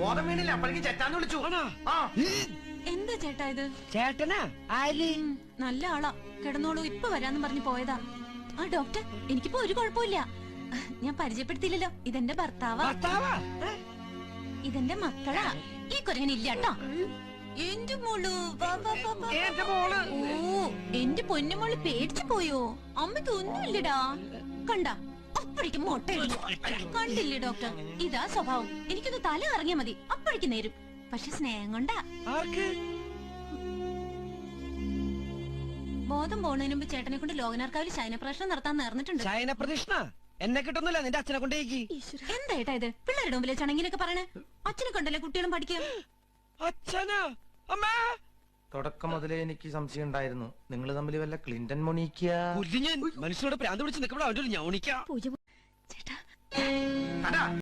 ബോധം വീണില്ല, അപ്പോഴേക്കും ചേട്ടാന്ന് വിളിച്ചു. എന്താ ചേട്ടാ ഇത്? ചേട്ടനാ? ആര്? നല്ല ആളാ, കിടന്നോളൂ ഇപ്പൊ വരാന്ന് പറഞ്ഞു പോയതാ. ആ ഡോക്ടർ, എനിക്കിപ്പോ ഒരു കുഴപ്പമില്ല. ഞാൻ പരിചയപ്പെടുത്തിയില്ലല്ലോ, ഇതെന്റെ ഭർത്താവാ. ഇതെന്റെ മക്കളാ. ഈ കുരങ്ങനില്ല കേട്ടോ. എന്റെ മോള് ഓ, എന്റെ പൊന്നുമോള് പേടിച്ചു പോയോ? അമ്മയ്ക്ക് ഒന്നുമില്ലടാ. കണ്ട അപ്പോഴേക്കും മുട്ടയിടും. കണ്ടില്ലേ ഡോക്ടർ, ഇതാ സ്വഭാവം. എനിക്കൊന്ന് തല ഇറങ്ങിയാ മതി, അപ്പോഴേക്കും നേരും. പക്ഷെ സ്നേഹം കൊണ്ടാ. ബോധം പോണതിന് മുമ്പ് ചേട്ടനെ കൊണ്ട് ലോകനാർക്കാവിൽ ശയനപ്രദർശനം നടത്താൻ നേർന്നിട്ടുണ്ട്. ശയനപ്രദക്ഷിണ എന്നെ കിട്ടുന്നില്ല, നിന്റെ അച്ഛനെ കൊണ്ടേക്ക്. എന്താ ഏട്ടാ ഇത്? പിള്ളേരുടെ മുമ്പിലെ ചണങ്ങിനൊക്കെ പറയണേ. അച്ഛനെ കൊണ്ടല്ലേ കുട്ടികളും പഠിക്കും. അച്ഛനാ? അമ്മ തുടക്കം മുതലേ എനിക്ക് സംശയം ഉണ്ടായിരുന്നു, നിങ്ങൾ തമ്മിൽ വല്ല ക്ലിന്റൺ മൊണീക്ക. മനുഷ്യനോട് പ്രാന്ത് പിടിച്ച് നിൽക്കുമ്പോൾ അവന്റെ ഒരു ഞൗണിക്ക. ചേട്ടാ